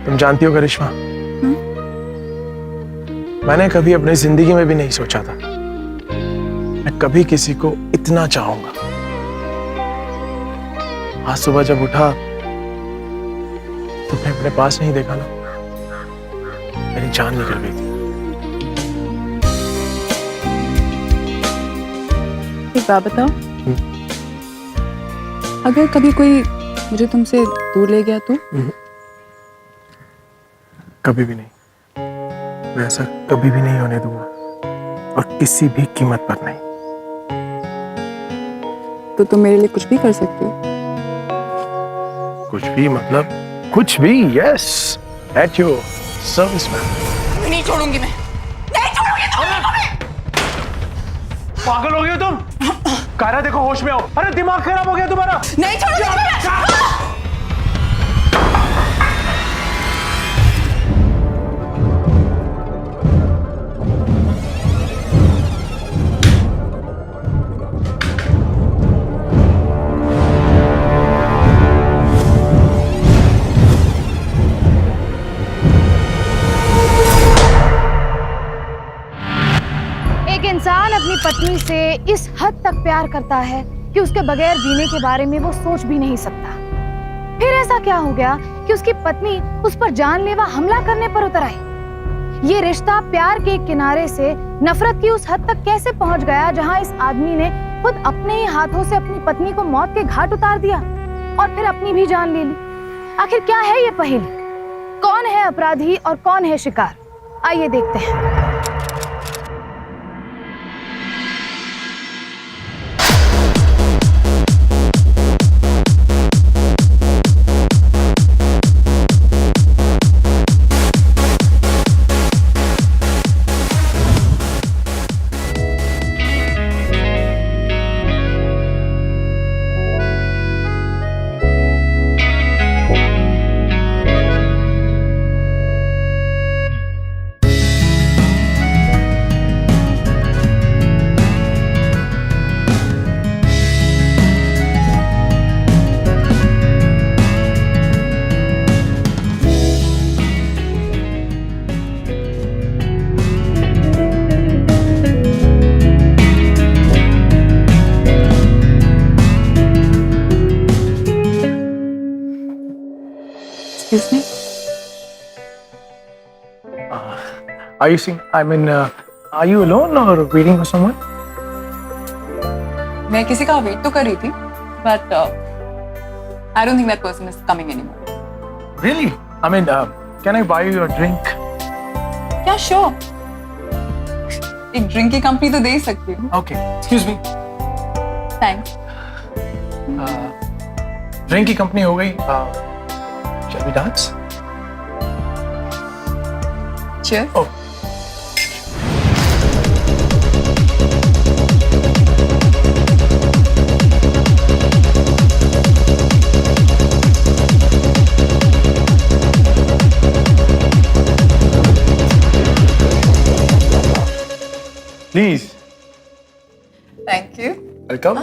तुम जानती हो करिश्मा, मैंने कभी अपनी जिंदगी में भी नहीं सोचा था मैं कभी किसी को इतना चाहूंगा। आज सुबह जब उठा तुमने अपने पास नहीं देखा ना, मेरी जान निकल गई थी। एक बात बताओ, अगर कभी कोई मुझे तुमसे दूर ले गया तो? कभी भी नहीं, मैं ऐसा कभी भी नहीं होने दूंगा, और किसी भी कीमत पर नहीं। तो तुम मेरे लिए कुछ भी कर सकते हो? कुछ भी मतलब कुछ भी? Yes, at your service man. नहीं छोड़ूंगी मैं, नहीं छोड़ूंगी तुम्हें। पागल हो गए हो तुम? कारा देखो, होश में आओ। अरे दिमाग खराब हो गया तुम्हारा। नहीं छोड़ूंगी मैं। इंसान अपनी पत्नी से इस हद तक प्यार करता है कि उसके बगैर जीने के बारे में वो सोच भी नहीं सकता। फिर ऐसा क्या हो गया कि उसकी पत्नी उस पर जानलेवा हमला करने पर उतर आई? ये रिश्ता प्यार के किनारे से नफरत की उस हद तक कैसे पहुंच गया जहां इस आदमी ने खुद अपने ही हाथों से अपनी पत्नी को मौत के घाट उतार दिया और फिर अपनी भी जान ले ली? आखिर क्या है ये पहेली? कौन है अपराधी और कौन है शिकार? आइए देखते हैं। Excuse me? Are you seeing? I mean, are you alone or waiting for someone? मैं किसी का वेट तो कर रही थी, but I don't think that person is coming anymore. Really? I mean, can I buy you a drink? क्या sure? एक drink की कंपनी तो दे ही सकती हूँ। Okay. Excuse me. Thanks. Drink की कंपनी हो गई। Shall we dance? Cheers. Oh. Please. Thank you. Welcome.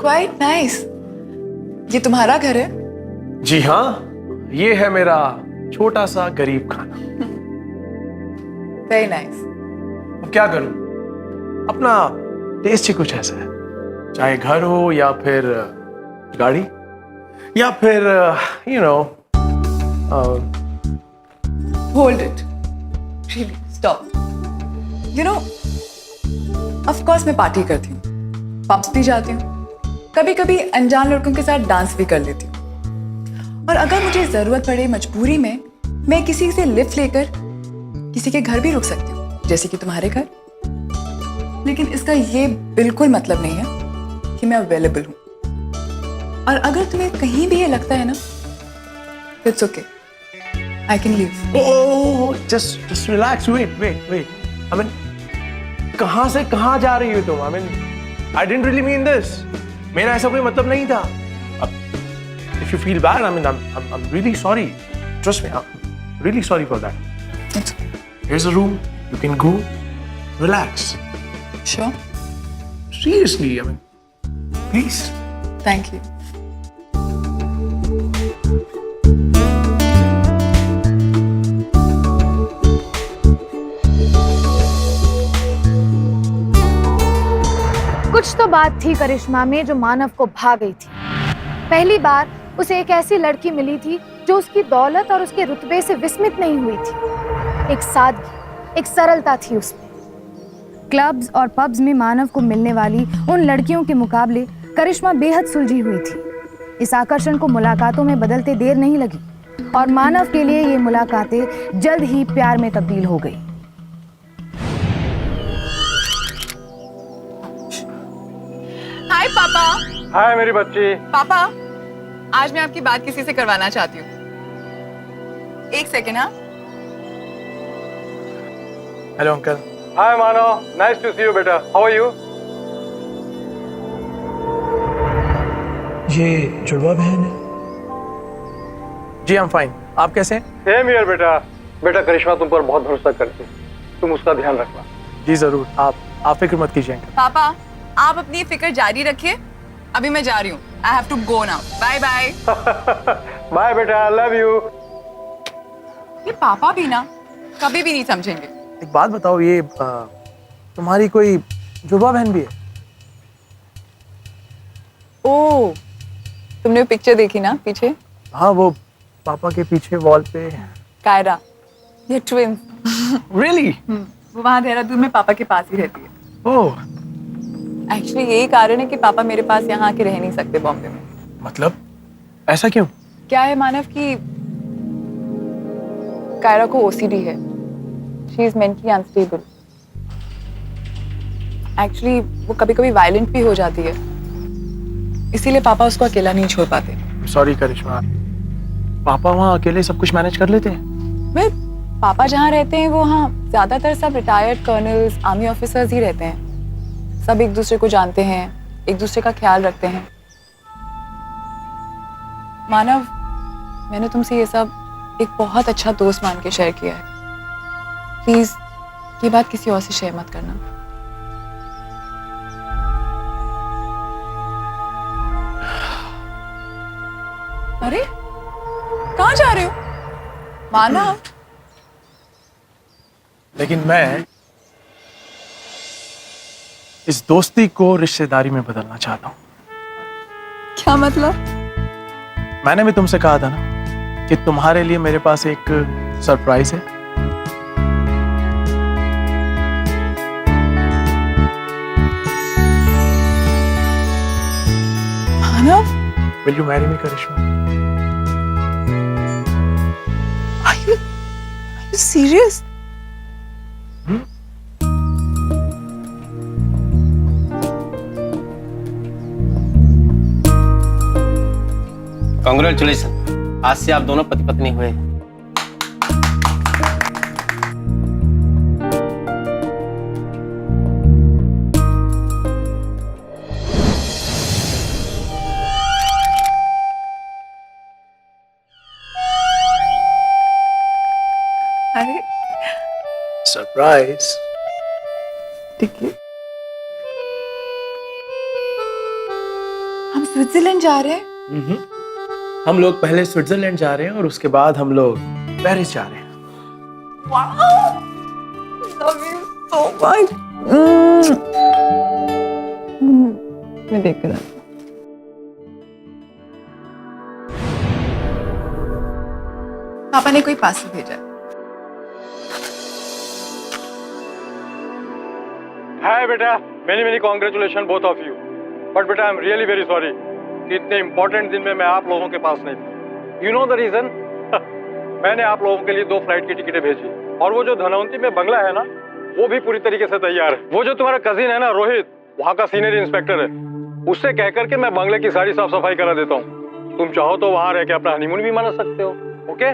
Quite nice. ये तुम्हारा घर है? जी हाँ, ये है मेरा छोटा सा गरीब खाना। Very nice. अब क्या करूं? अपना टेस्ट ही कुछ ऐसा है, चाहे घर हो या फिर गाड़ी या फिर you know, Hold it. Really, stop. You know, of course मैं पार्टी करती हूँ, पब्स भी जाती हूँ, कभी कभी अनजान लड़कों के साथ डांस भी कर लेती हूँ, और अगर मुझे जरूरत पड़े मजबूरी में मैं किसी से लिफ्ट लेकर किसी के घर भी रुक सकती हूँ, जैसे कि तुम्हारे घर। लेकिन इसका ये बिल्कुल मतलब नहीं है कि मैं अवेलेबल हूँ, और अगर तुम्हें कहीं भी ये लगता है ना, it's okay, I can leave. oh, just relax, wait. I mean, कहाँ से कहाँ जा रही हो तुम? I mean, I didn't really mean this. मेरा ऐसा कोई मतलब नहीं था। If you feel bad, I mean, I'm really sorry. Trust me, I'm really sorry for that. It's okay. Here's a room. You can go, relax. Sure. Seriously, I mean, please. Thank you. तो बात थी करिश्मा में जो मानव को भा गई थी। पहली बार उसे एक ऐसी लड़की मिली थी जो उसकी दौलत और उसके रुतबे से विस्मित नहीं हुई थी। एक सादगी, एक सरलता थी उसमें। क्लब्स और पब्स में मानव को मिलने वाली उन लड़कियों के मुकाबले करिश्मा बेहद सुलझी हुई थी। इस आकर्षण को मुलाकातों में बदलते देर नहीं लगी और मानव के लिए ये मुलाकातें जल्द ही प्यार में तब्दील हो गई। हाय पापा। हाय मेरी बच्ची। पापा, आज मैं आपकी बात किसी से करवाना चाहती हूँ। एक सेकेंड। हाँ, hello uncle. Hi Mano, nice to see you बेटा। How are you? ये जुड़वा बहन है? जी आई एम फाइन, आप कैसे हैं? सेम हियर बेटा। बेटा करिश्मा तुम पर बहुत भरोसा करती है, तुम उसका ध्यान रखना। जी जरूर, आप फिक्र मत कीजिए अंकल। पापा आप अपनी फिक्र जारी रखिए। अभी मैं जा रही हूँ। I have to go now. Bye bye. Bye बेटा, लव यू। ये पापा भी ना कभी भी नहीं समझेंगे। एक बात बताओ, ये तुम्हारी कोई जुड़वा बहन भी है? ओ, तुमने पिक्चर देखी ना पीछे? हाँ, वो पापा के पीछे वॉल पे। कायरा, ये ट्विंस। रियली? वो वहाँ देहरादून में पापा के पास ही रहती है। ओह, एक्चुअली यही कारण है कि पापा मेरे पास यहाँ आके रह नहीं सकते बॉम्बे में। मतलब ऐसा क्यों? क्या है मानव की कायरा को ओसीडी है। She is mentally unstable. Actually वो कभी कभी वायलेंट भी हो जाती है, इसीलिए पापा उसको अकेला नहीं छोड़ पाते। सॉरी करिश्मा, पापा वहाँ अकेले सब कुछ मैनेज कर लेते हैं? वे पापा जहाँ रहते हैं वो वहाँ ज्यादातर सब रिटायर्ड कर्नल्स, आर्मी ऑफिसर्स ही रहते हैं। सब एक दूसरे को जानते हैं, एक दूसरे का ख्याल रखते हैं। मानव, मैंने तुमसे ये सब एक बहुत अच्छा दोस्त मान के शेयर किया है। प्लीज ये बात किसी और से शेयर मत करना। अरे कहाँ जा रहे हो मानव? लेकिन मैं इस दोस्ती को रिश्तेदारी में बदलना चाहता हूँ। क्या मतलब? मैंने भी तुमसे कहा था ना कि तुम्हारे लिए मेरे पास एक सरप्राइज है। Manav, Will you marry me, Karishma? are you serious? Congratulation, आज से आप दोनों पति पत्नी हुए। अरे सरप्राइज। टिकट, हम स्विट्जरलैंड जा रहे हैं। हम लोग पहले स्विट्जरलैंड जा रहे हैं और उसके बाद हम लोग पेरिस जा रहे हैं। Wow! Love you so much. मैं देख कर आती हूँ। पापा ने कोई पार्सल भेजा है। हाय बेटा, many many congratulation both of you. But बेटा I am really very sorry कि इतने इंपॉर्टेंट दिन में मैं आप लोगों के पास नहीं था। You know the reason? मैंने आप लोगों के लिए 2 फ्लाइट की टिकटें भेजी और वो जो धनवंती में बंगला है ना, वो भी पूरी तरीके से तैयार है। वो जो तुम्हारा कजिन है ना रोहित, वहाँ का सीनियर इंस्पेक्टर है, उससे कह करके मैं बंगले की सारी साफ सफाई करा देता हूँ। तुम चाहो तो वहाँ रह के अपना हनीमून भी मना सकते हो। ओके?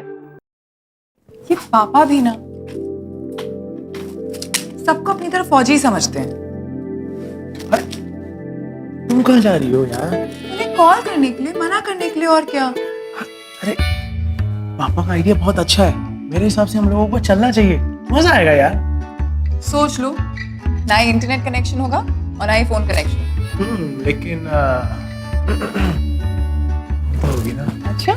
ये पापा भी ना सबको अपनी तरफ फौजी समझते हैं। तुम कहाँ जा रही हो यार? उन्हें कॉल करने के लिए, मना करने के लिए, और क्या। अरे पापा का आइडिया बहुत अच्छा है। मेरे हिसाब से हम लोगों को चलना चाहिए, मजा आएगा यार। सोच लो, ना ही इंटरनेट कनेक्शन होगा और ना ही फोन कनेक्शन। लेकिन होगी ना। अच्छा।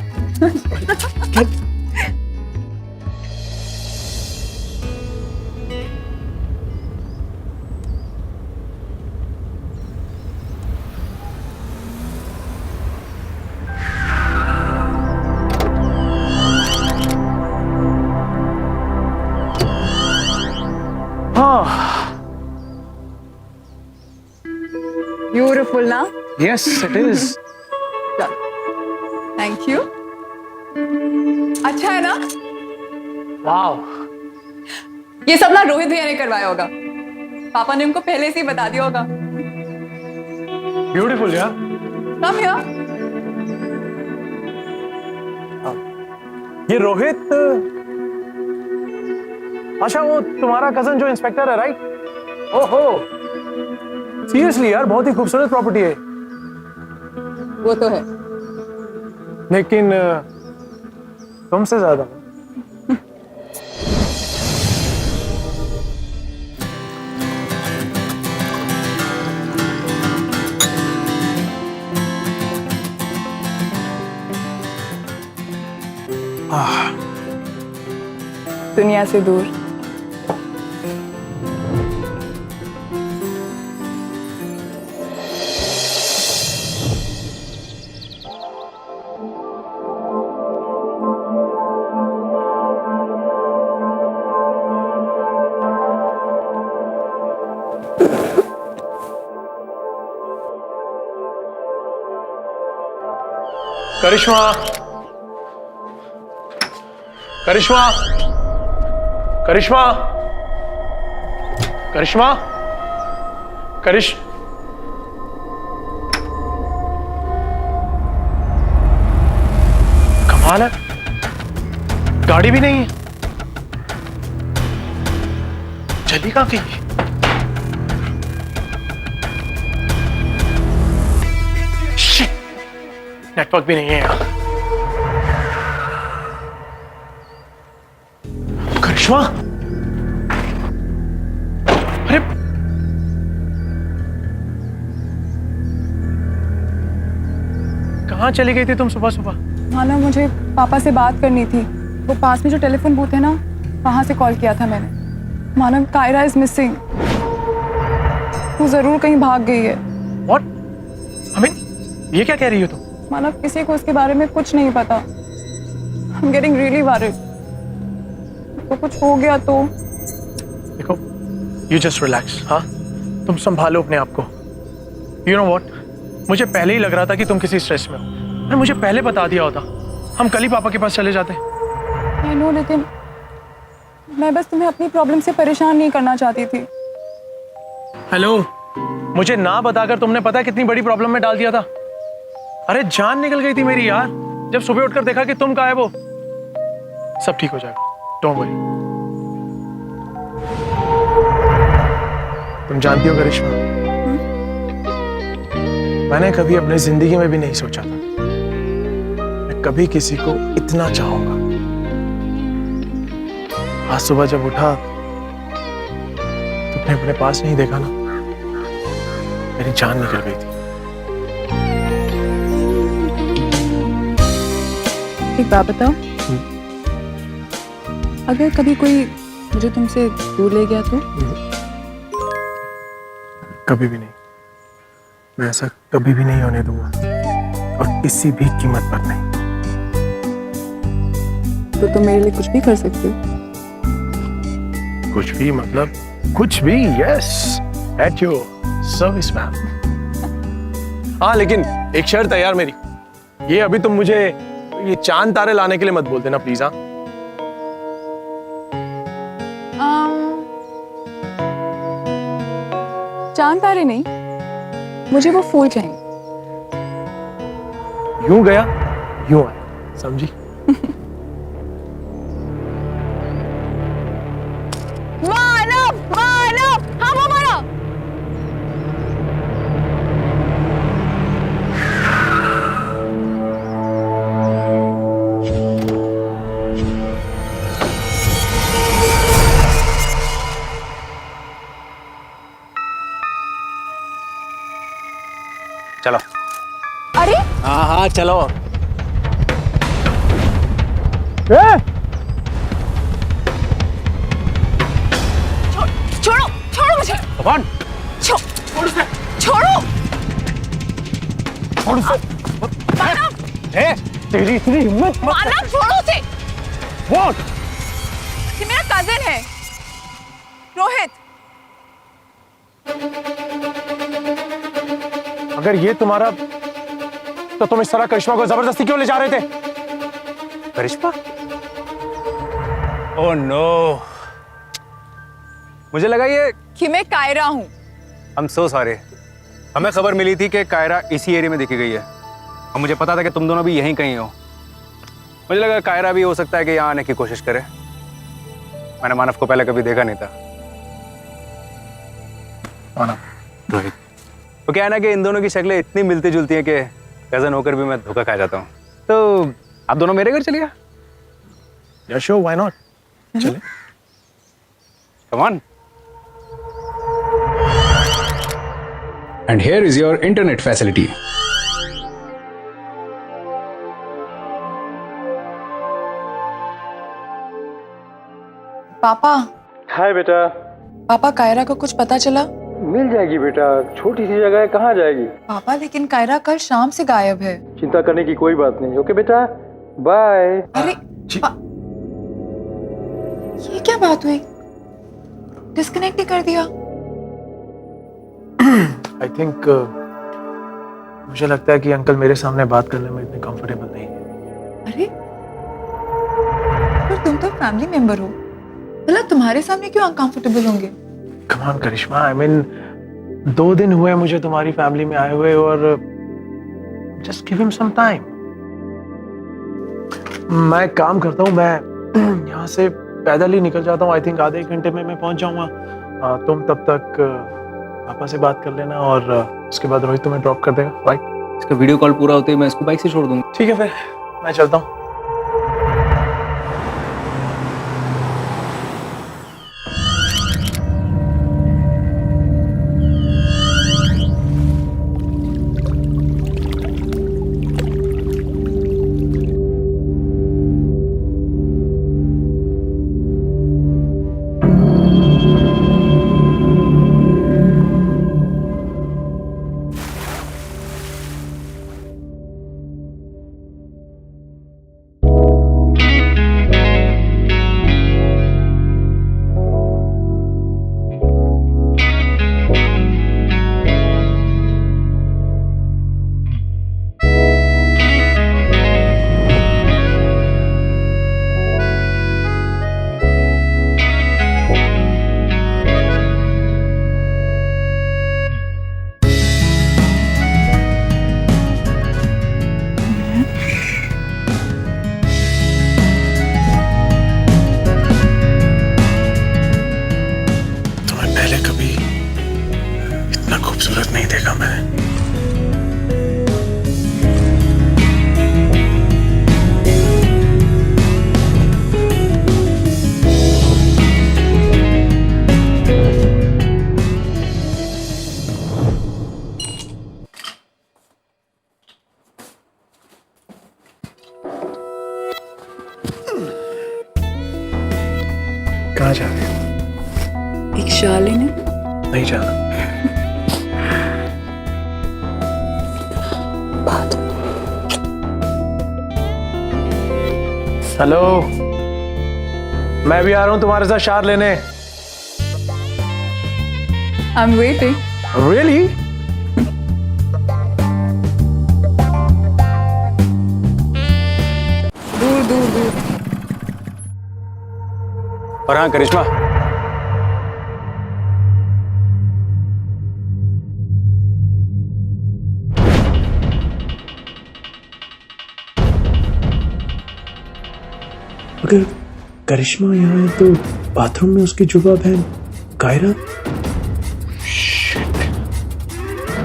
Yes, it is. Thank you. अच्छा है ना? Wow. ये सब ना रोहित भैया ने करवाया होगा। पापा ने उनको पहले से ही बता दिया होगा। Beautiful, yeah. Come here. ये रोहित, अच्छा वो तुम्हारा कजन जो इंस्पेक्टर है, राइट? ओहो, सीरियसली यार, बहुत ही खूबसूरत प्रॉपर्टी है। वो तो है। लेकिन तुमसे ज्यादा। दुनिया से दूर। करिश्मा, करिश्मा, करिश्मा, करिश्मा, कमाल है, गाड़ी भी नहीं है। चली कहाँ गई? शिट, नेटवर्क भी नहीं है यहाँ। करिश्मा, अरे कहाँ चली गई थी तुम सुबह सुबह? हाँ ना, मुझे पापा से बात करनी थी। वो पास में जो टेलीफोन बूथ है ना, वहां से कॉल किया था मैंने। मानव, कायरा इज मिसिंग। वो जरूर कहीं भाग गई है। What? अमिन, ये क्या कह रही हो तुम? मानव, किसी को उसके बारे में कुछ नहीं पता। I'm getting really worried। तो कुछ हो गया तो? देखो, you just relax, हाँ? तुम संभालो अपने आप को। You know what? मुझे पहले ही लग रहा था कि तुम किसी स्ट्रेस में हो। अरे मुझे पहले बता दिया होता, हम कल ही पापा के पास चले जाते। I know, लेकिन मैं बस तुम्हें अपनी प्रॉब्लम से परेशान नहीं करना चाहती थी। हेलो, मुझे ना बताकर तुमने पता है कितनी बड़ी प्रॉब्लम में डाल दिया था। अरे जान निकल गई थी मेरी यार, जब सुबह उठकर देखा कि तुम गायब हो। सब ठीक हो जाएगा, डोंट वरी। तुम जानती हो करिश्मा, मैंने कभी अपनी जिंदगी में भी नहीं सोचा था मैं कभी किसी को इतना चाहूंगा। आज सुबह जब उठा तुमने अपने पास नहीं देखा ना, मेरी जान निकल गई थी। एक बात बताओ, अगर कभी कोई मुझे तुमसे दूर ले गया तो? कभी भी नहीं, मैं ऐसा कभी भी नहीं होने दूंगा, और किसी भी कीमत पर नहीं। तो तुम मेरे लिए कुछ भी कर सकते हो। कुछ भी मतलब कुछ भी? Yes, at your service ma'am. हाँ, लेकिन एक शर्त है यार मेरी, ये अभी तुम मुझे ये चांद तारे लाने के लिए मत बोल देना प्लीज। हाँ, चांद तारे नहीं, मुझे वो फूल चाहिए। यूं गया यूं आया, समझी? मानव, मानव, हाँ वो मानव। चलो। अरे हाँ हाँ चलो। छोड़ो, छोड़ो मुझे। कौन? छोड़ो। छोड़ उसे। मानव, तेरी इतनी हिम्मत मत। मानव छोड़ो उसे। What? ये मेरा कजिन है, रोहित। अगर ये तुम्हारा, तो तुम इस तरह करिश्मा को जबरदस्ती क्यों ले जा रहे थे? करिश्मा? ओह नो, मुझे लगा ये, कि मैं कायरा हूँ। I am so sorry. हमें खबर मिली थी कि कायरा इसी एरिया में देखी गई है और मुझे पता था कि तुम दोनों भी यहीं कहीं हो। मुझे लगा कायरा भी हो सकता है कि यहाँ आने की कोशिश करे। मैंने मानव को पहले कभी देखा नहीं था। मानव, रोहित, तो क्या है ना कि इन दोनों की शक्लें इतनी मिलती जुलती हैं कि कजन होकर भी मैं धोखा खा जाता हूँ। तो आप दोनों मेरे घर चलिए। या श्योर, व्हाई नॉट, चले। Come on. And here is your internet facility. पापा, हाय बेटा। पापा कायरा को कुछ पता चला? मिल जाएगी बेटा, छोटी सी जगह है, कहाँ जाएगी? पापा लेकिन कायरा कल शाम से गायब है। चिंता करने की कोई बात नहीं। ओके बेटा, बाय। अरे ये क्या बात हुई? डिस्कनेक्ट ही कर दिया। आई थिंक मुझे लगता है कि अंकल मेरे सामने बात करने में इतने कंफर्टेबल नहीं है। अरे पर तुम तो फैमिली मेंबर हो, भला तुम्हारे सामने क्यों अनकंफर्टेबल होंगे? Come on Karishma, I mean 2 दिन हुए मुझे तुम्हारी फैमिली में आए हुए, और just give him some time. मैं काम करता हूँ, मैं यहाँ से पैदल ही निकल जाता हूँ। आई थिंक आधे 1 घंटे में मैं पहुंच जाऊंगा। तुम तब तक पापा से बात कर लेना और उसके बाद रोहित तुम्हें ड्रॉप कर देगा, राइट? इसका वीडियो कॉल पूरा होते ही मैं इसको बाइक से छोड़ दूंगा। ठीक है, फिर मैं चलता हूँ। खूबसूरत नहीं देखा मैंने। कहाँ जा रहे हो? एक शाल लेने। नहीं जाना। हेलो, मैं भी आ रहा हूं तुम्हारे साथ शार लेने। I'm waiting. Really? दूर दूर दूर। और हाँ करिश्मा, अगर करिश्मा यहाँ है तो बाथरूम में उसकी जुबा बहन कायरा।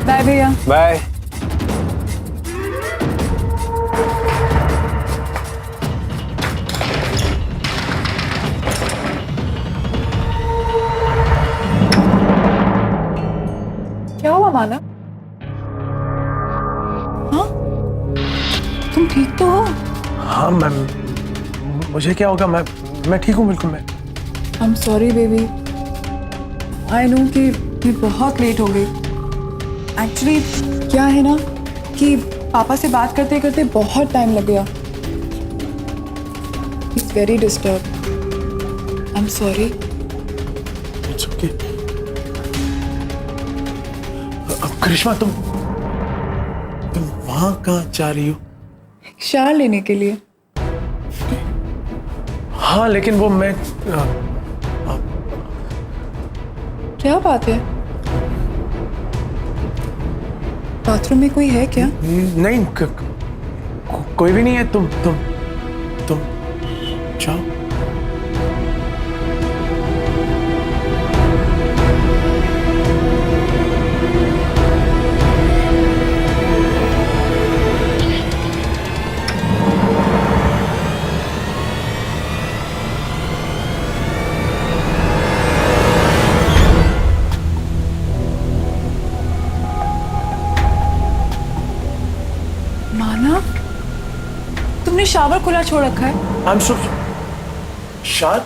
बाय भैया। बाय। क्या हुआ मानव? हाँ, तुम ठीक तो हो? हाँ मैम, मुझे क्या होगा, मैं ठीक हूँ बिल्कुल। मैं I'm sorry baby. I know कि मैं बहुत लेट हो गई। एक्चुअली क्या है ना कि पापा से बात करते करते बहुत टाइम लग गया। It's very disturbed. I'm sorry. It's okay. अब करिश्मा वहां कहाँ जा रही हो? शार लेने के लिए। हाँ लेकिन वो मैं क्या बात है? बाथरूम में कोई है क्या? नहीं कोई भी नहीं है। तुम जाओ। मानव, तुमने शावर खुला छोड़ रखा है। I'm so शायद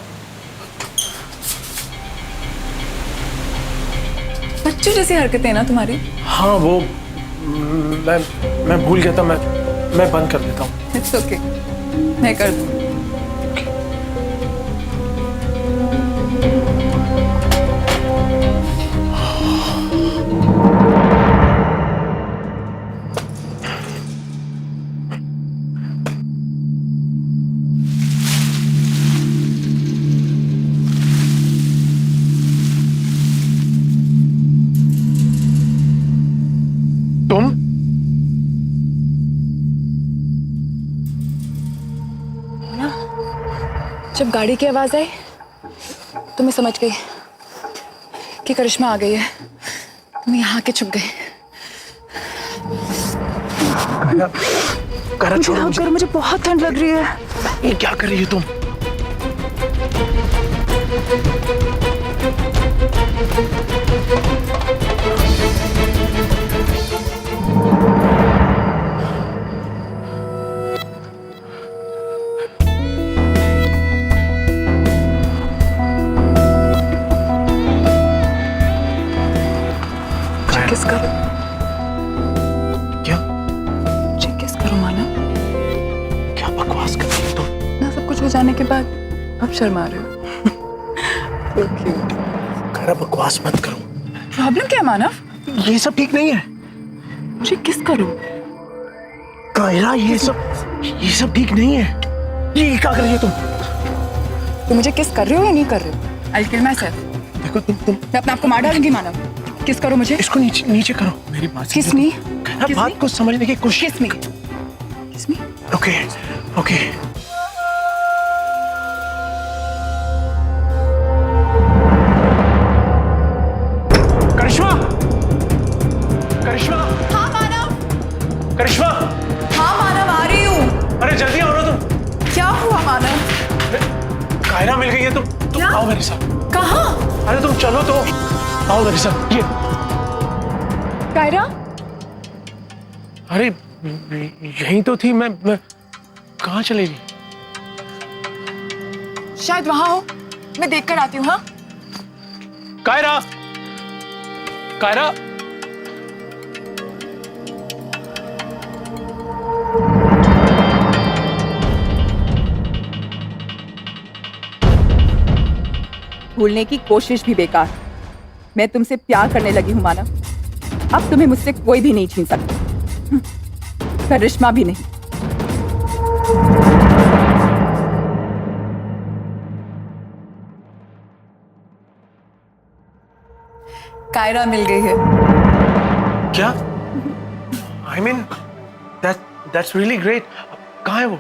बच्चों जैसी हरकतें हैं ना तुम्हारी। हाँ वो मैं भूल गया था। मैं बंद कर देता हूँ। इट्स ओके, मैं कर दूँ। तुम जब गाड़ी की आवाज आई तो मैं समझ गई कि करिश्मा आ गई है। तुम यहाँ के छुप गए। करा छोड़ो मुझे। करो, मुझे बहुत ठंड लग रही है। ये क्या कर रही हो तुम? किस करो? क्या किस करो मानव? क्या बकवास कर रही हो तुम? ना सब कुछ हो जाने के बाद अब शर्मा रहे हो। So cute. करा बकवास मत करो। प्रॉब्लम क्या है मानव? ये सब ठीक नहीं है। मुझे किस करूं? कायरा ये सब ठीक नहीं है। ये क्या कर रही हो तुम? तुम मुझे किस कर रहे हो या नहीं कर रहे हो? I'll kill myself. देखो तुम मैं अपने आप को मार डालूंगी मानव। किस करो मुझे? इसको नीचे करो। मेरी बात किस मी? कायरा बात को समझने की कोशिश। किस मी? किस मी? ओके करिश्मा हाँ मानव। करिश्मा हाँ मानव, आ रही हूँ। अरे जल्दी आओ ना तुम। क्या हुआ मानव? कायरा मिल गई है। तुम क्या? आओ मेरे साथ। कहाँ? अरे तुम चलो तो। आओ मेरे साथ। ये कायरा? अरे यहीं तो थी। मैं कहाँ चली गई? शायद वहां हो। मैं देख कर आती हूँ। हाँ कायरा भूलने की कोशिश भी बेकार। मैं तुमसे प्यार करने लगी हूँ मानव। अब तुम्हें मुझसे कोई भी नहीं छीन सकता, करिश्मा भी नहीं। कायरा मिल गई है। क्या? I mean that's really great. कहाँ है वो?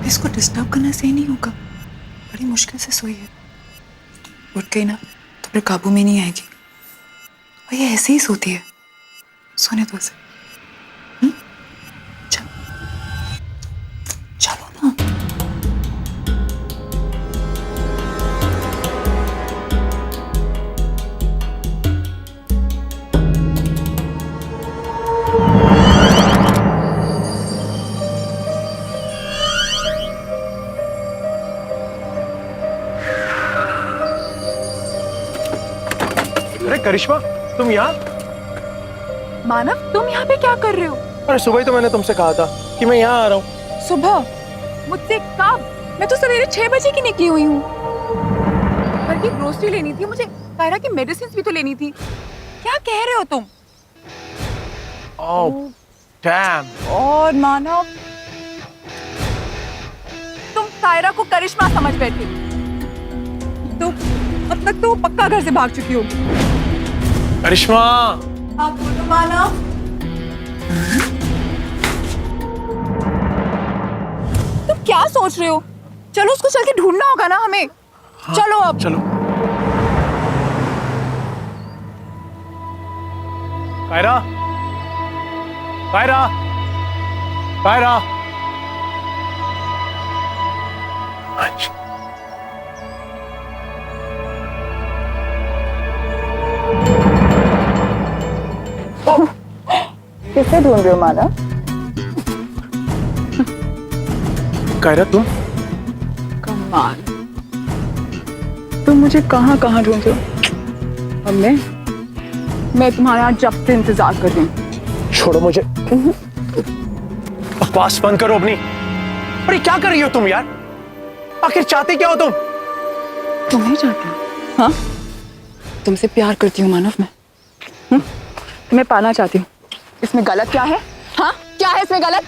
इसको डिस्टर्ब करना सही नहीं होगा। बड़ी मुश्किल से सोई है। उठ गई ना तो फिर काबू में नहीं आएगी। और ये ऐसे ही सोती है। सोने दो उसे। चलो ना। अरे करिश्मा तुम यहाँ? मानव, तुम यहाँ पे क्या कर रहे हो? अरे सुबह ही तो मैंने तुमसे कहा था कि मैं यहाँ आ रहा हूँ। सुबह? मुझसे कब? मैं तो सवेरे 6 बजे की निकली हुई हूँ। घर की ग्रोसरी लेनी थी, मुझे कायरा की मेडिसिन भी तो लेनी थी। क्या कह रहे हो तुम? Oh, damn. और मानव, तुम कायरा को करिश्मा समझ बैठे, तो अब तक तो पक्का घर से भाग चुकी होगी। करिश्मा, आप बोलो मानव। तुम क्या सोच रहे हो? चलो उसको चल के ढूंढना होगा ना हमें। चलो अब। चलो। कायरा, कायरा, कायरा। अच्छा। किससे ढूंढ रहे हो मानव? कायरा, तुम? कमाल, तुम मुझे कहाँ कहाँ ढूंढ रहे हो? अब मैं तुम्हारे यहाँ जब से इंतजार कर रही हूँ। छोड़ो मुझे। बकवास बंद करो अपनी। अरे क्या कर रही हो तुम यार? आखिर चाहते क्या हो तुम? तुम्हें चाहती हूँ? हाँ, तुमसे प्यार करती हूँ मानव मैं। तुम्हें पाना चाहती हूँ। इसमें गलत क्या है? हाँ, क्या है इसमें गलत?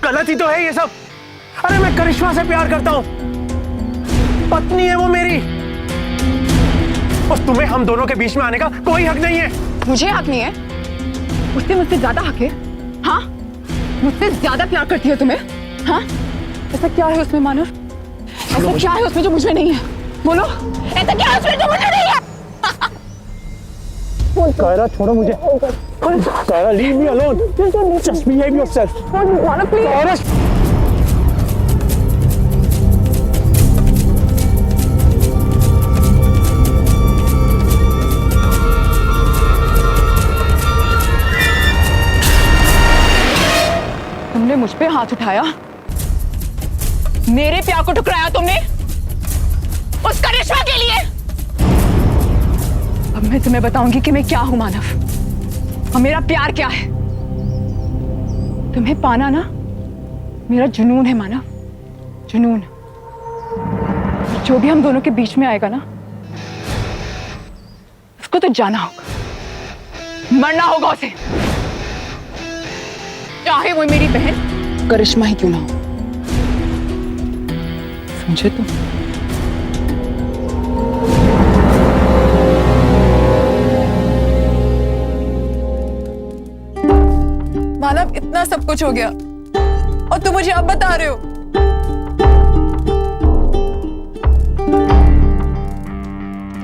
गलत ही तो है ये सब। अरे मैं करिश्मा से प्यार करता हूँ, पत्नी है वो मेरी, और तुम्हें हम दोनों के बीच में आने का कोई हक नहीं है। मुझे हक नहीं है? उससे मुझसे ज्यादा हक है? हाँ, मुझसे ज्यादा प्यार करती है तुम्हें? हाँ, ऐसा क्या है उसमें मानव? ऐसा क्या है उसमें जो मुझे नहीं है? बोलो, ऐसा क्या है उसमें जो मुझे नहीं है? कायरा, छोड़ो मुझे। Kaira, leave me alone. Just behave yourself. Manav please. Kaira, तुमने मुझ पे हाथ उठाया, मेरे प्यार को ठुकराया तुमने उस करिश्मा के लिए। अब मैं तुम्हें बताऊंगी कि मैं क्या हूं मानव, और मेरा प्यार क्या है। तुम्हें पाना ना मेरा जुनून है मानव, जुनून। जो भी हम दोनों के बीच में आएगा ना, उसको तो जाना होगा, मरना होगा उसे, चाहे वो मेरी बहन करिश्मा ही क्यों ना हो। समझे तुम? मानव, इतना सब कुछ हो गया और तुम मुझे अब बता रहे हो?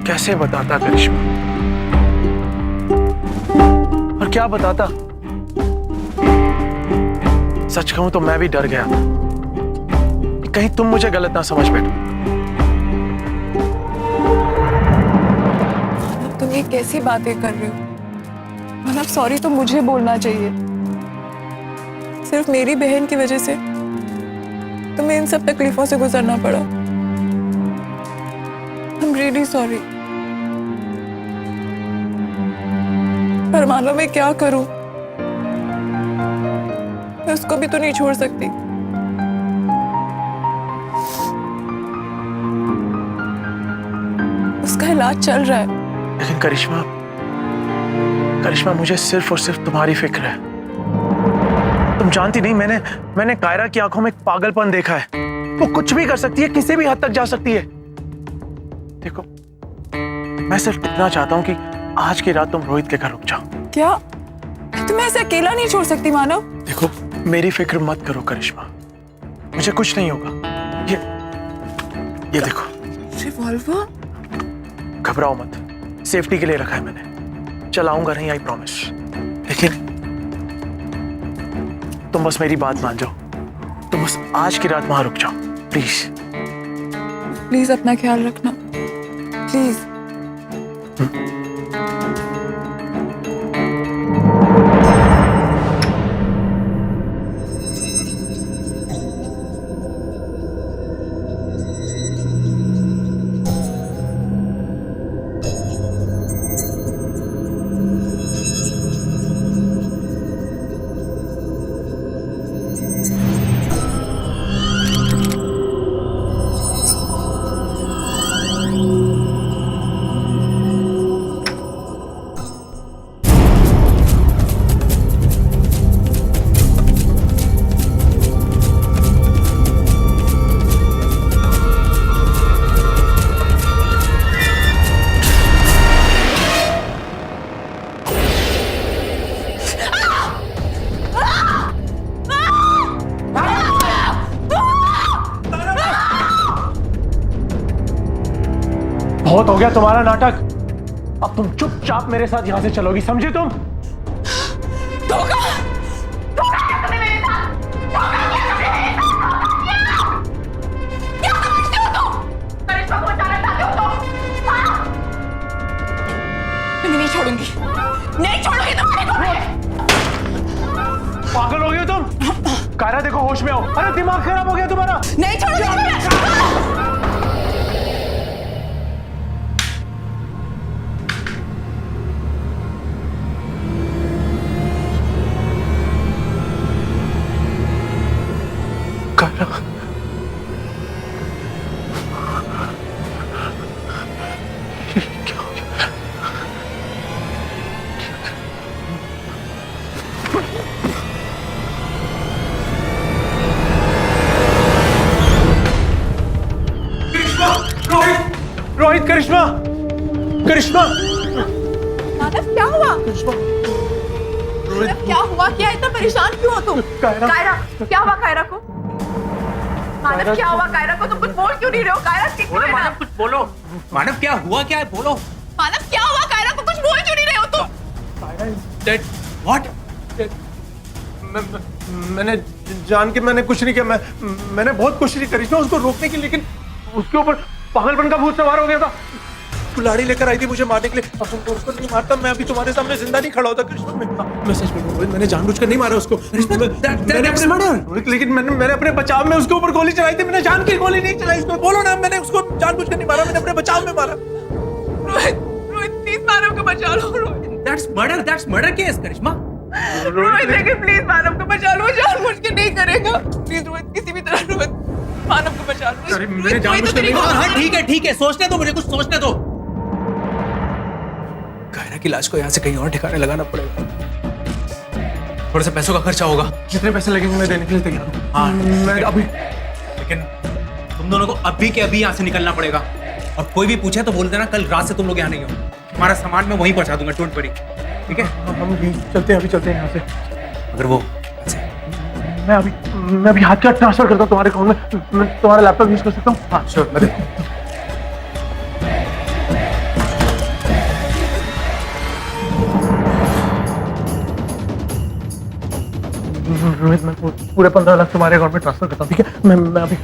कैसे बताता करिश्मा? और क्या बताता? सच कहूं तो मैं भी डर गया था कि कहीं तुम मुझे गलत ना समझ बैठो। तुम ये कैसी बातें कर रहे हो? मानव, सॉरी तो मुझे बोलना चाहिए। सिर्फ मेरी बहन की वजह से तुम्हें इन सब तकलीफों से गुजरना पड़ा। I'm really sorry। पर मानो मैं क्या करूं? मैं उसको भी तो नहीं छोड़ सकती। उसका इलाज चल रहा है। लेकिन करिश्मा, करिश्मा, मुझे सिर्फ और सिर्फ तुम्हारी फिक्र है। तुम जानती नहीं, मैंने कायरा की आंखों में एक पागलपन देखा है। वो कुछ भी कर सकती है, किसी भी हद तक जा सकती है। देखो, मैं सिर्फ इतना चाहता हूं कि आज की रात तुम रोहित के घर रुक जाओ। क्या तुम ऐसे अकेला नहीं छोड़ सकती मानव? देखो, मेरी फिक्र मत करो करिश्मा, मुझे कुछ नहीं होगा। ये देखो रिवॉल्वर। घबराओ मत, सेफ्टी के लिए रखा है मैंने। चलाऊंगा नहीं, आई प्रॉमिस। लेकिन तुम बस मेरी बात मान जाओ, तुम बस आज की रात वहां रुक जाओ, प्लीज। प्लीज अपना ख्याल रखना, प्लीज। बहुत हो गया तुम्हारा नाटक। अब तुम चुपचाप मेरे साथ यहां से चलोगी, समझे तुम? धोखा धोखा किया तुमने मेरे साथ, धोखा किया तुमने मेरे साथ। क्या समझते हो तुम? करिश्मा को बचाना चाहते हो तुम? हाँ? मैं नहीं छोड़ूंगी, नहीं छोड़ूंगी तुम्हारे को मैं। पागल हो गई हो तुम? कायरा देखो, होश में आओ। अरे दिमाग खराब हो गया तुम्हारा। नहीं छोड़ूंगी तुम्हें। कायरा, क्या हो गया? रोहित, करिश्मा, करिश्मा, मानव क्या हुआ? करिश्मा, मानव क्या हुआ? क्या इतना परेशान क्यों हो तुम? कायरा, कायरा क्या हुआ कायरा को? मानव क्या हुआ कायरा को? तुम कुछ बोल क्यों नहीं रहे हो? कायरा ठीक है ना? मानव कुछ बोलो। मानव क्या हुआ, क्या है बोलो। मानव क्या हुआ कायरा को? कुछ बोल क्यों नहीं रहे हो तुम? Dead. What? मैंने जान के मैंने कुछ नहीं किया। मैंने बहुत कोशिश करी थी उसको रोकने की, लेकिन उसके ऊपर पागलपन का भूत सवार हो गया था। कुल्हाड़ी लेकर आई थी मुझे मारने के लिए। अब तुमको उसको नहीं मारता, मैं अभी तुम्हारे सामने जिंदा नहीं खड़ा होता कृष्ण। मैं सच में मैंने जानबूझकर नहीं मारा उसको। लेकिन मैंने अपने बचाव में उसके ऊपर गोली चलाई थी। मैंने जान के गोली नहीं चलाई उसको। बोलो ना, मैंने उसको जानबूझकर नहीं मारा, मैंने अपने बचाव में मारा। रोहित, रोहित प्लीज मानव को बचा लो। रोहित, That's murder case, करिश्मा। रोहित लेकिन प्लीज मानव को बचा लो। जानबूझ के नहीं करेगा। प्लीज रोहित, किसी भी तरह रोहित मानव को बचा लो। अरे, मैंने रोहित, जानबूझ के नहीं कोई तो हाँ तरीका ठीक है, सोचने दो मुझे, कुछ सोचने दो। कायरा की लाश को यहाँ से कहीं और ठिकाने लगाना पड़ेगा। थोड़े से पैसों का खर्चा होगा। जितने पैसे लगेंगे मैं देने के लिए तैयार हूँ। हाँ मैं अभी लेकिन तुम दोनों को अभी के अभी यहाँ से निकलना पड़ेगा। और कोई भी पूछे तो बोल देना कल रात से तुम लोग यहाँ नहीं हो। तुम्हारा सामान मैं वहीं पहुंचा दूंगा, डोंट वरी। ठीक है, हम चलते हैं, अभी चलते हैं यहाँ से। अगर वो मैं अभी हाथ का ट्रांसफर करता हूँ तुम्हारे अकाउंट में। मैं तुम्हारा लैपटॉप यूज कर सकता हूँ? हाँ श्योर, मैं देखता हूँ। रोहित, मैं पूरे 15 लाख तुम्हारे अकाउंट में ट्रांसफर करता हूँ, ठीक है? मैं अभी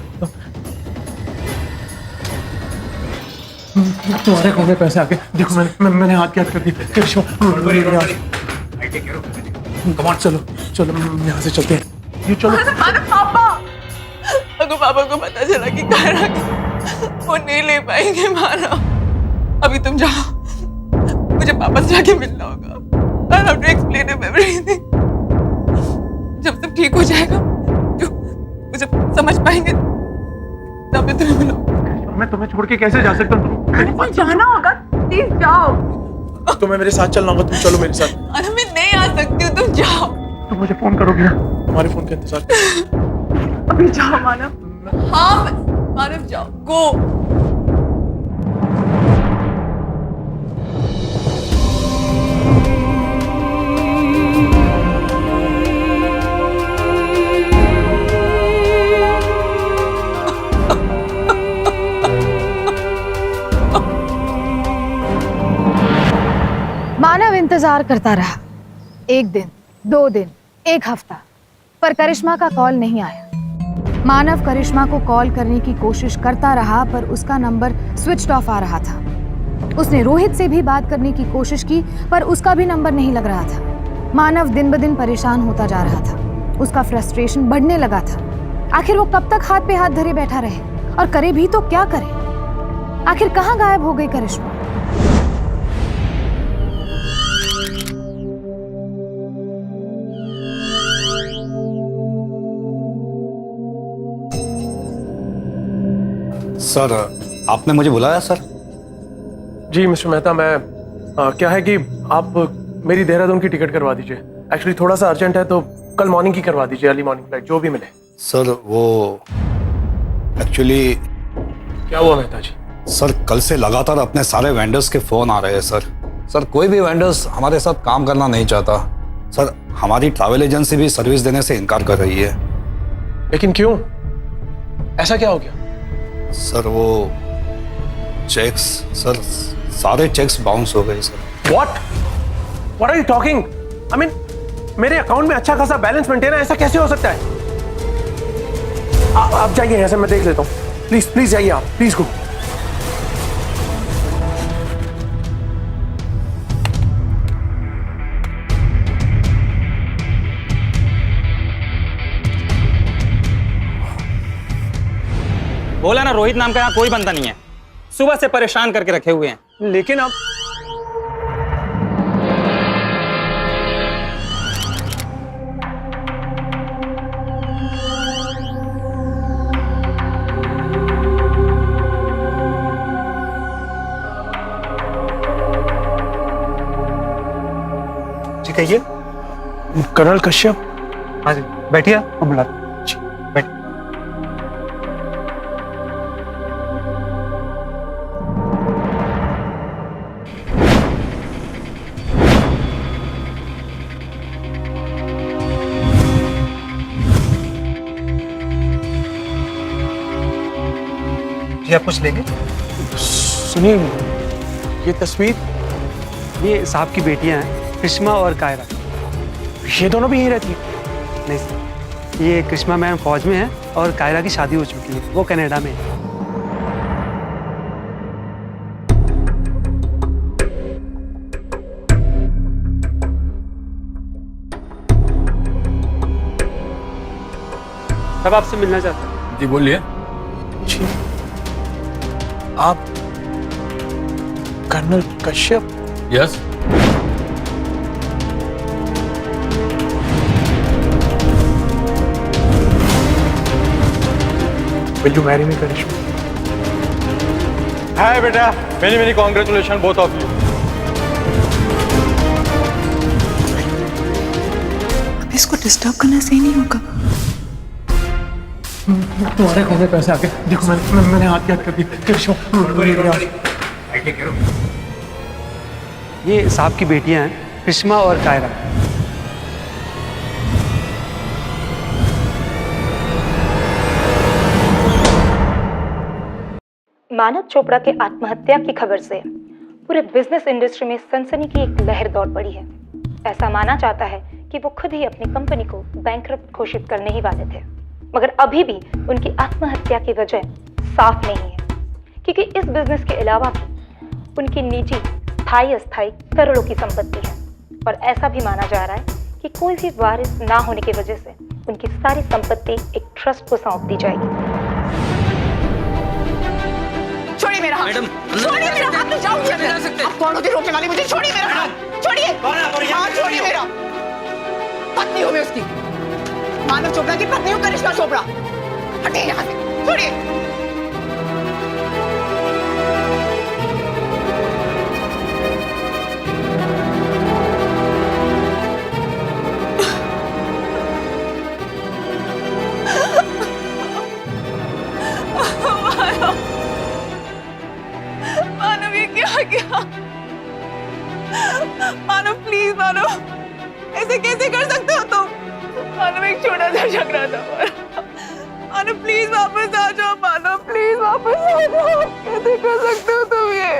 तुम्हारे अकाउंट में पैसे आके देखो। मैंने हाथ की हाथ कर दी। करिश्मा, कम ऑन, चलो चलो यहाँ से चलते हैं। ये चलो। मानव पापा, अगर पापा को पता चला कि कायरा वो नहीं ले पाएंगे मानव, अभी तुम जाओ, मुझे पापा से जाके मिलना होगा। I have to explain him everything. जब सब ठीक हो जाएगा, जो मुझे समझ पाएंगे, तब मैं तुम्हें मिलूंगा। मैं तुम्हें छोड़ के कैसे जा सकता हूँ? मुझे जाना होगा, प्लीज जाओ। तुम्हें मेरे साथ चलना होगा, तुम चलो मेरे साथ। अरे मैं नहीं आ सकती हूँ, तुम जाओ। तुम मुझे फोन करोगी ना? तुम्हारे फोन का इंतजार। अभी जाओ मानव। हाँ मानव जाओ, गो। मानव इंतजार करता रहा। 1 दिन, 2 दिन, 1 हफ्ता, पर करिश्मा का कॉल नहीं आया। मानव करिश्मा को कॉल करने की कोशिश करता रहा, पर उसका नंबर स्विच ऑफ आ रहा था। उसने रोहित से भी बात करने की कोशिश की, पर उसका भी नंबर नहीं लग रहा था। मानव दिन ब दिन परेशान होता जा रहा था। उसका फ्रस्ट्रेशन बढ़ने लगा था। आखिर वो कब तक हाथ पे हाथ धरे बैठा रहे, और करे भी तो क्या करे? आखिर कहाँ गायब हो गई करिश्मा? सर, आपने मुझे बुलाया सर? जी मिस्टर मेहता, मैं क्या है कि आप मेरी देहरादून की टिकट करवा दीजिए। एक्चुअली थोड़ा सा अर्जेंट है, तो कल मॉर्निंग की करवा दीजिए, अर्ली मॉर्निंग फ्लाइट, जो भी मिले। सर वो एक्चुअली क्या हुआ मेहता जी? सर, कल से लगातार अपने सारे वेंडर्स के फोन आ रहे हैं सर। सर, कोई भी वेंडर्स हमारे साथ काम करना नहीं चाहता। सर, हमारी ट्रैवल एजेंसी भी सर्विस देने से इनकार कर रही है। लेकिन क्यों? ऐसा क्या हो गया? सर वो चेक्स सर, सारे चेक्स बाउंस हो गए sir. What are you talking? I mean मेरे अकाउंट में अच्छा खासा बैलेंस मेंटेन है, ऐसा कैसे हो सकता है? आप जाइए यहाँ से, मैं देख लेता हूँ। प्लीज प्लीज जाइए आप, प्लीज गो। बोला ना, रोहित नाम का यहाँ कोई बंदा नहीं है। सुबह से परेशान करके रखे हुए हैं। लेकिन अब जी कहिए। कर्नल कश्यप, हाँ जी बैठिए, हम बुला जी बैठ। जी आप कुछ लेंगे? सुनिए, ये तस्वीर, ये साहब की बेटियां हैं, करिश्मा और कायरा। ये दोनों भी यहीं रहती है? नहीं सर, ये करिश्मा मैम फौज में है और कायरा की शादी हो चुकी है, वो कनाडा में है। सब आपसे मिलना चाहते हैं। जी बोलिए। जी, आप colonel Kashyap? Yes. Will you marry me, Karishma? Hi बेटा, many congratulations both of you. अब इसको डिस्टर्ब करना सही नहीं होगा। तुम्हारे अकाउंट में पैसे आ गए, देखो मैंने हाथ याद कर दी। करिश्मा, ये साहब की बेटियां हैं, करिश्मा और कायरा। मानव चोपड़ा के आत्महत्या की खबर से पूरे बिजनेस इंडस्ट्री में सनसनी की एक लहर दौड़ पड़ी है। ऐसा माना जाता है कि वो खुद ही अपनी कंपनी को बैंकरप्ट घोषित करने ही वाले थे, मगर अभी भी उनकी आत्महत्या की वजह साफ नहीं है, क्योंकि इस बिजनेस के अलावा भी उनकी निजी स्थायी अस्थायी करोड़ों की संपत्ति है, और ऐसा भी माना जा रहा है कि कोई भी वारिस ना होने की वजह से उनकी सारी संपत्ति एक ट्रस्ट को सौंप दी जाएगी। छोड़िए मेरा हाथ, छोड़िए मेरा हाथ, तो जाऊंगी मैं। आप कौन होती रोकने वाली? मुझे छोड़िए मेरा हाथ, छोड़िए हाथ, छोड़िए मेरा। पत्नी हूँ मैं उसकी, मानव चोपड़ा की पत्नी हूँ, करिश्मा चोपड़ा। हटिए यहाँ से, छोड़िए। मानव ये क्या किया? मानव प्लीज, मानव ऐसे कैसे कर सकते हो तुम? मानव एक छोटा सा झगड़ा था। मानव प्लीज वापस आ जाओ, मानव प्लीज वापस आ जाओ। कैसे कर सकते हो तुम ये?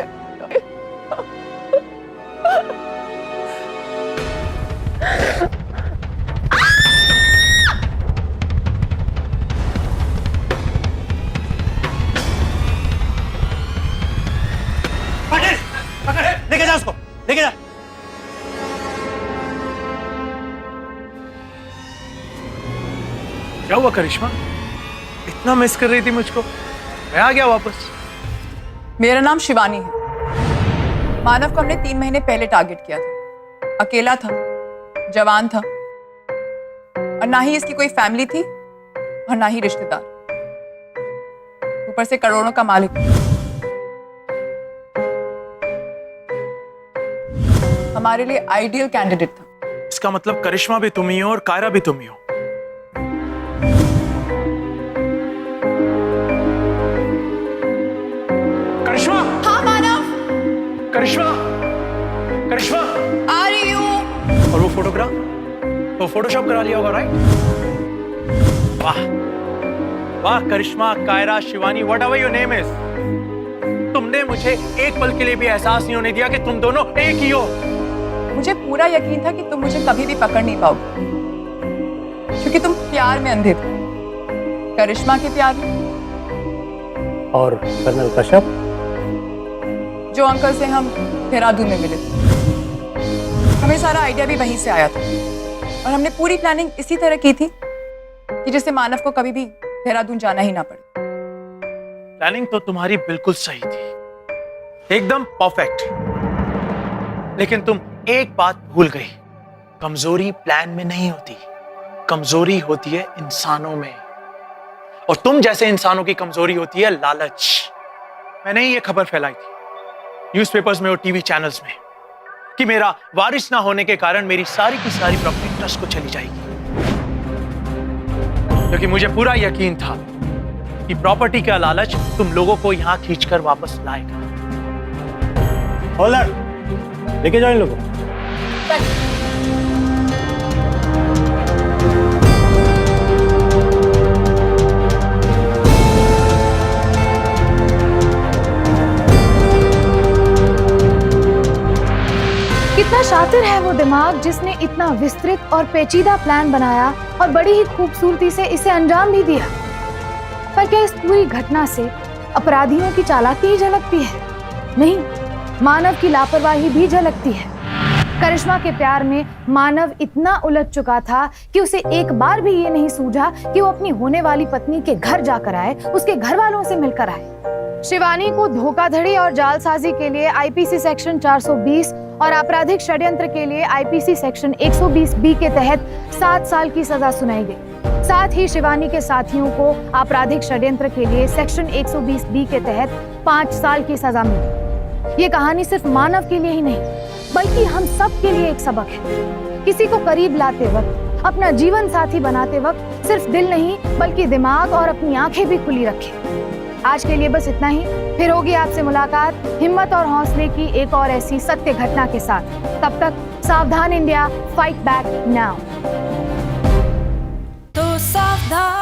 लेके जा उसको, लेके जा। क्या हुआ करिश्मा? इतना मिस कर रही थी मुझको, मैं आ गया वापस। मेरा नाम शिवानी है। मानव को हमने 3 महीने पहले टारगेट किया था। अकेला था, जवान था, और ना ही इसकी कोई फैमिली थी और ना ही रिश्तेदार, ऊपर से करोड़ों का मालिक। हमारे लिए आइडियल कैंडिडेट था। इसका मतलब करिश्मा भी तुम ही हो और कायरा भी तुम ही हो। करिश्मा! हाँ मानव, करिश्मा! करिश्मा! आ रही हूँ। और वो फोटोग्राफ तो फोटोशॉप करा लिया होगा, राइट? वाह वाह Karishma, Kyra, Shivani, whatever your name is, तुम ने मुझे एक पल के लिए भी एहसास नहीं होने दिया कि तुम दोनों एक ही हो। मुझे पूरा यकीन था कि तुम मुझे कभी भी पकड़ नहीं पाओगे, क्योंकि तुम प्यार में अंधे थे, करिश्मा के प्यार में। और कर्नल कश्यप? जो अंकल से हम देहरादून में मिले थे, हमें सारा आइडिया भी वहीं से आया था और हमने पूरी प्लानिंग इसी तरह की थी कि जिससे मानव को कभी भी देहरादून जाना ही ना पड़े। प्लानिंग तो तुम्हारी बिल्कुल सही थी, एकदम परफेक्ट। लेकिन तुम एक बात भूल गई, कमजोरी प्लान में नहीं होती, कमजोरी होती है इंसानों में। और तुम जैसे इंसानों की कमजोरी होती है लालच। मैंने ही ये खबर फैलाई थी न्यूज़पेपर्स में और टीवी चैनल्स में कि मेरा वारिस ना होने के कारण मेरी सारी की सारी प्रॉपर्टी ट्रस्ट को चली जाएगी, क्योंकि मुझे पूरा यकीन था कि प्रॉपर्टी का लालच तुम लोगों को यहां खींचकर वापस लाएगा। होल्डर, लेके जाओ इन लोगों को। कितना शातिर है वो दिमाग जिसने इतना विस्तृत और पेचीदा प्लान बनाया और बड़ी ही खूबसूरती से इसे अंजाम भी दिया। पर क्या इस पूरी घटना से अपराधियों की चालाकी ही झलकती है? नहीं, मानव की लापरवाही भी झलकती है। करिश्मा के प्यार में मानव इतना उलझ चुका था कि उसे एक बार भी ये नहीं सूझा कि वो अपनी होने वाली पत्नी के घर जाकर आए, उसके घर वालों से मिलकर आए। शिवानी को धोखाधड़ी और जालसाजी के लिए आईपीसी सेक्शन 420 और आपराधिक षड्यंत्र के लिए आईपीसी सेक्शन 120 के तहत 7 साल की सजा सुनाई गई। साथ ही शिवानी के साथियों को आपराधिक षड्यंत्र के लिए सेक्शन 120 के तहत 5 साल की सजा मिली। ये कहानी सिर्फ मानव के लिए ही नहीं, बल्कि हम सब के लिए एक सबक है। किसी को करीब लाते वक्त, अपना जीवन साथी बनाते वक्त सिर्फ दिल नहीं बल्कि दिमाग और अपनी आंखें भी खुली रखें। आज के लिए बस इतना ही, फिर होगी आपसे मुलाकात हिम्मत और हौसले की एक और ऐसी सत्य घटना के साथ। तब तक सावधान इंडिया, फाइट बैक नाउ। तो सावधान